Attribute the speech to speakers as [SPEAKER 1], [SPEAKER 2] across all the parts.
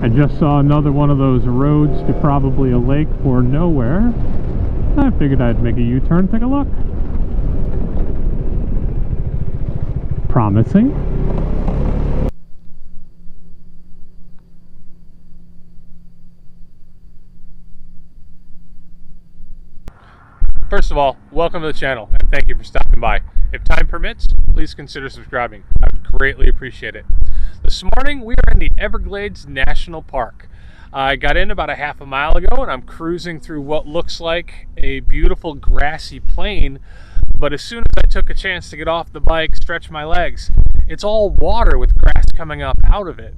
[SPEAKER 1] I just saw another one of those roads to probably a lake or nowhere. I figured I'd make a U-turn, take a look. Promising.
[SPEAKER 2] First of all, welcome to the channel and thank you for stopping by. If time permits, please consider subscribing. I would greatly appreciate it. This morning we are in the Everglades National Park. I got in about a half a mile ago and I'm cruising through what looks like a beautiful grassy plain, but as soon as I took a chance to get off the bike, stretch my legs, it's all water with grass coming up out of it.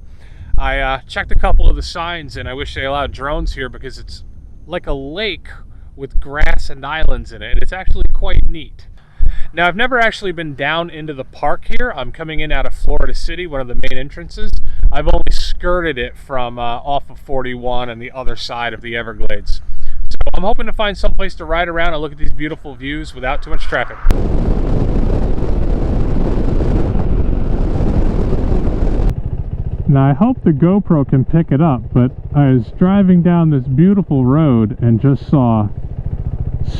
[SPEAKER 2] I checked a couple of the signs and I wish they allowed drones here because it's like a lake with grass and islands in it, and it's actually quite neat. Now, I've never actually been down into the park here. I'm coming in out of Florida City, one of the main entrances. I've only skirted it from off of 41 and the other side of the Everglades. So I'm hoping to find some place to ride around and look at these beautiful views without too much traffic.
[SPEAKER 1] Now I hope the GoPro can pick it up, but I was driving down this beautiful road and just saw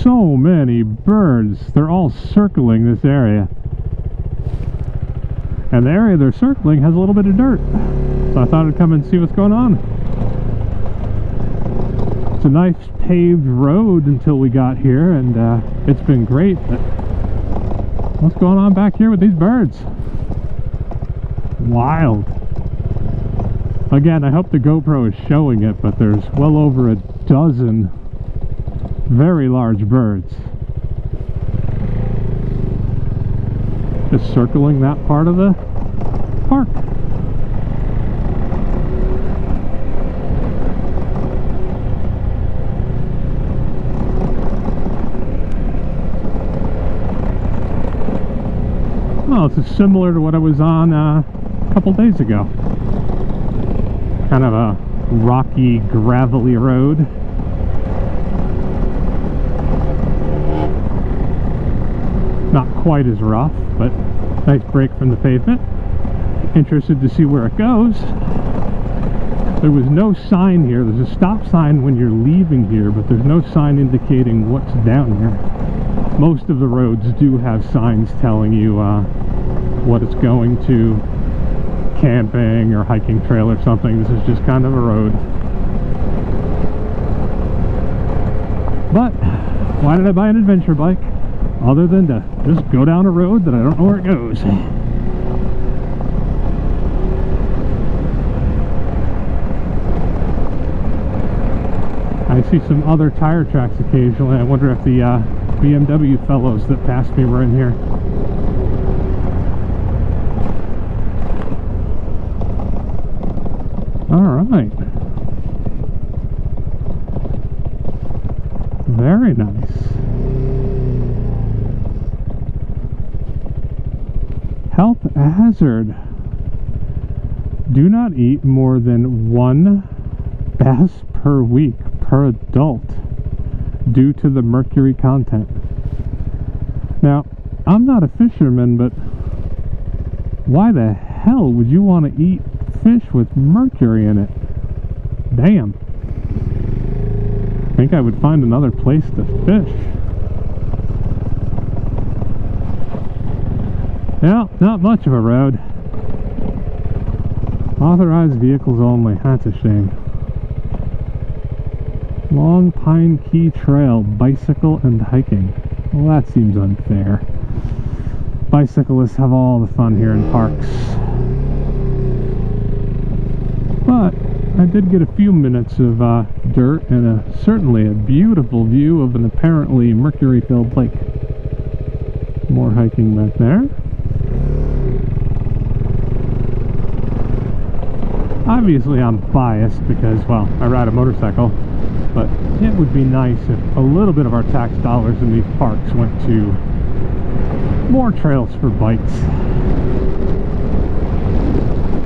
[SPEAKER 1] so many birds. They're all circling this area. And the area they're circling has a little bit of dirt. So I thought I'd come and see what's going on. It's a nice paved road until we got here, and it's been great. But what's going on back here with these birds? Wild. Again, I hope the GoPro is showing it, but there's well over a dozen very large birds just circling that part of the park. Well, this is similar to what I was on a couple days ago. Kind of a rocky, gravelly road. Not quite as rough, but nice break from the pavement. Interested to see where it goes. There was no sign here. There's a stop sign when you're leaving here, but there's no sign indicating what's down here. Most of the roads do have signs telling you what it's going to, camping or hiking trail or something. This is just kind of a road. But why did I buy an adventure bike other than to just go down a road that I don't know where it goes? I see some other tire tracks occasionally. I wonder if the BMW fellows that passed me were in here. Alright. Very nice. Health hazard. Do not eat more than 1 bass per week per adult due to the mercury content. Now, I'm not a fisherman, but why the hell would you want to eat fish with mercury in it? Damn. I think I would find another place to fish. Well, not much of a road. Authorized vehicles only. That's a shame. Long Pine Key Trail, bicycle and hiking. Well, that seems unfair. Bicyclists have all the fun here in parks. But I did get a few minutes of dirt and certainly a beautiful view of an apparently mercury-filled lake. More hiking back there. Obviously I'm biased because, well, I ride a motorcycle, but it would be nice if a little bit of our tax dollars in these parks went to more trails for bikes.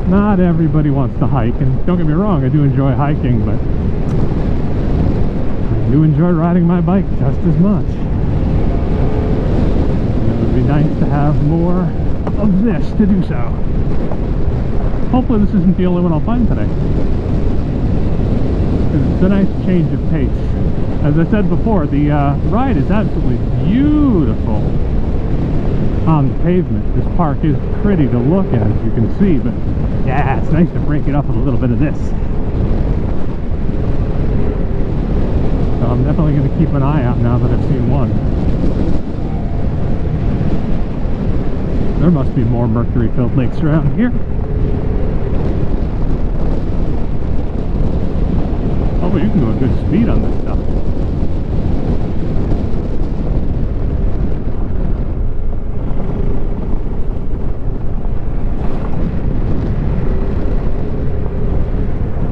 [SPEAKER 1] Not everybody wants to hike, and don't get me wrong, I do enjoy hiking, but I do enjoy riding my bike just as much. And it would be nice to have more of this to do so. Hopefully this isn't the only one I'll find today. nice change of pace. As I said before, the ride is absolutely beautiful on the pavement. This park is pretty to look at, as you can see, but yeah, it's nice to break it up with a little bit of this. So I'm definitely going to keep an eye out now that I've seen one. There must be more mercury-filled lakes around here. Oh, you can go at good speed on this stuff.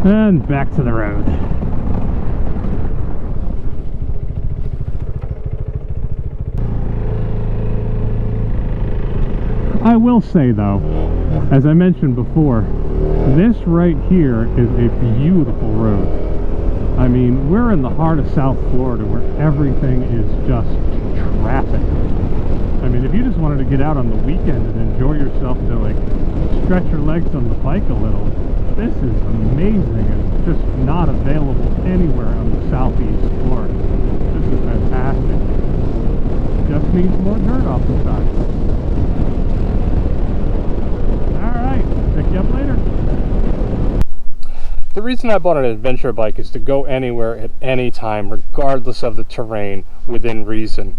[SPEAKER 1] And back to the road. I will say though, as I mentioned before, this right here is a beautiful road. I mean, we're in the heart of South Florida where everything is just traffic. I mean, if you just wanted to get out on the weekend and enjoy yourself to like stretch your legs on the bike a little, this is amazing and just not available anywhere on the southeast Florida. This is fantastic. Just needs more dirt off the side. Alright, pick you up later.
[SPEAKER 2] The reason I bought an adventure bike is to go anywhere at any time, regardless of the terrain, within reason.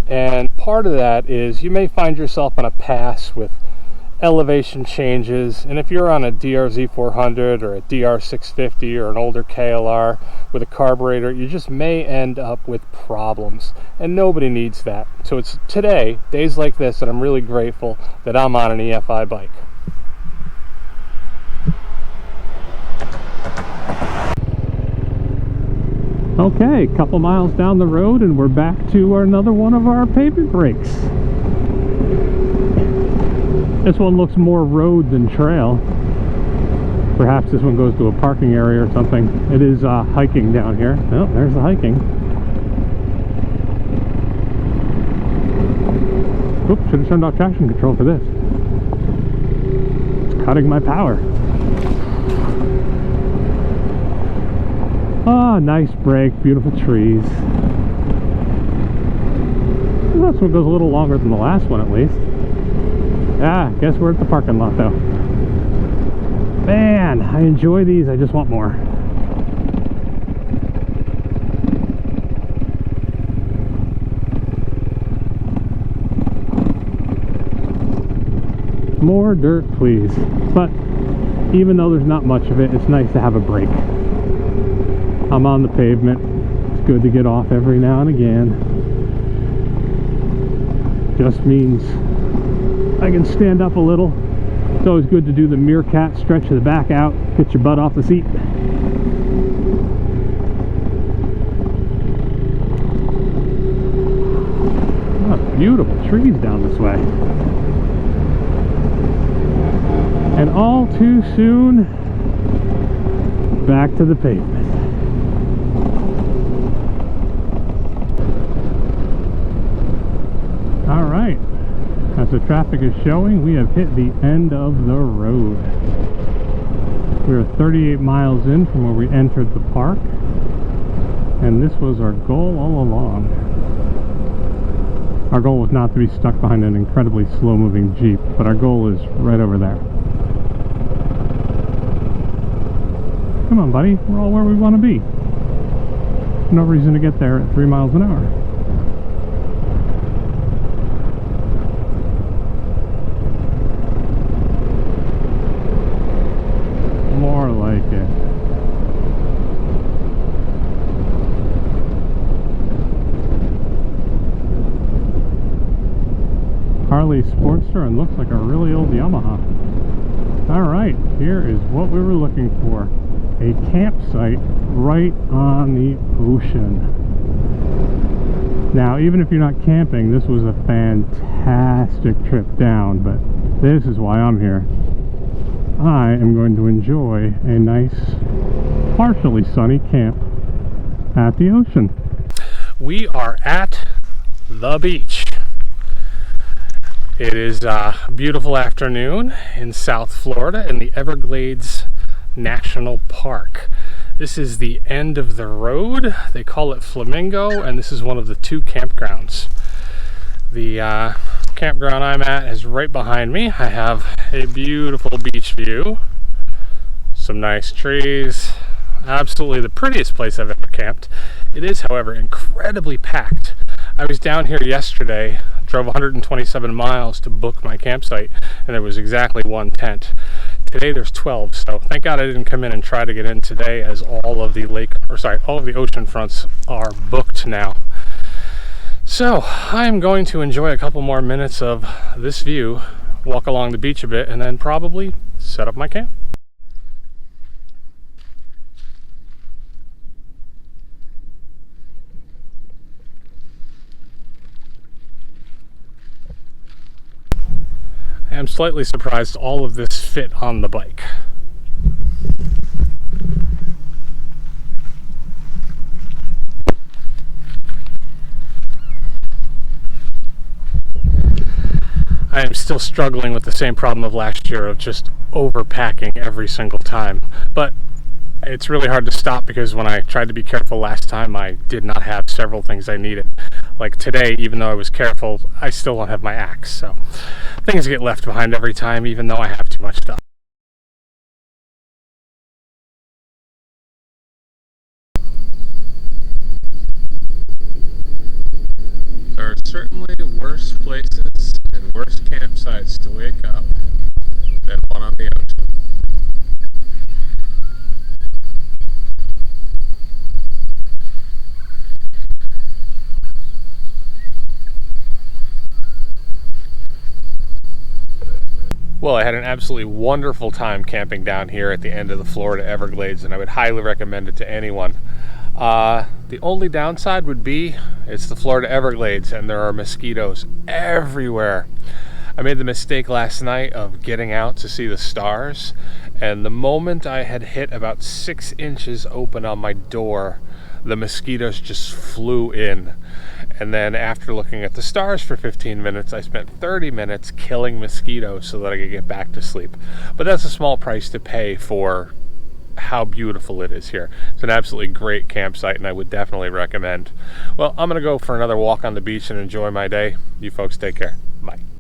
[SPEAKER 2] And part of that is you may find yourself on a pass with elevation changes, and if you're on a DRZ 400 or a DR 650 or an older KLR with a carburetor, you just may end up with problems, and nobody needs that. So it's today, days like this, that I'm really grateful that I'm on an EFI bike.
[SPEAKER 1] Okay, a couple miles down the road and we're back to another one of our pavement breaks. This one looks more road than trail. Perhaps this one goes to a parking area or something. It is hiking down here. Oh, there's the hiking. Oops, should have turned off traction control for this. It's cutting my power. Ah, nice break, beautiful trees. This one goes a little longer than the last one at least. Ah, guess we're at the parking lot though. Man, I enjoy these, I just want more. More dirt, please. But even though there's not much of it, it's nice to have a break. I'm on the pavement. It's good to get off every now and again. Just means I can stand up a little. It's always good to do the meerkat, stretch the back out, get your butt off the seat. Oh, beautiful trees down this way. And all too soon, back to the pavement. Alright, as the traffic is showing, we have hit the end of the road. We are 38 miles in from where we entered the park, and this was our goal all along. Our goal was not to be stuck behind an incredibly slow-moving Jeep, but our goal is right over there. Come on, buddy, we're all where we want to be. No reason to get there at 3 miles an hour. More like it. Harley Sportster and looks like a really old Yamaha. Alright, here is what we were looking for. A campsite right on the ocean. Now, even if you're not camping, this was a fantastic trip down, but this is why I'm here. I am going to enjoy a nice, partially sunny camp at the ocean.
[SPEAKER 2] We are at the beach. It is a beautiful afternoon in South Florida in the Everglades National Park. This is the end of the road. They call it Flamingo, and this is one of the 2 campgrounds. The campground I'm at is right behind me. I have a beautiful beach view, some nice trees, absolutely the prettiest place I've ever camped. It is, however, incredibly packed. I was down here yesterday, drove 127 miles to book my campsite, and there was exactly 1 tent. Today there's 12, so thank God I didn't come in and try to get in today, as all of the ocean fronts are booked now. So I'm going to enjoy a couple more minutes of this view, walk along the beach a bit, and then probably set up my camp. I am slightly surprised all of this fit on the bike. I am still struggling with the same problem of last year of just overpacking every single time. But it's really hard to stop, because when I tried to be careful last time, I did not have several things I needed. Like today, even though I was careful, I still don't have my axe. So things get left behind every time, even though I have too much stuff. There are certainly worse places and worse campsites to wake up than one on the ocean. Well, I had an absolutely wonderful time camping down here at the end of the Florida Everglades, and I would highly recommend it to anyone. The only downside would be it's the Florida Everglades, and there are mosquitoes everywhere. I made the mistake last night of getting out to see the stars, and the moment I had hit about 6 inches open on my door, the mosquitoes just flew in. And then after looking at the stars for 15 minutes, I spent 30 minutes killing mosquitoes so that I could get back to sleep. But that's a small price to pay for how beautiful it is here. It's an absolutely great campsite, and I would definitely recommend. Well, I'm going to go for another walk on the beach and enjoy my day. You folks take care. Bye.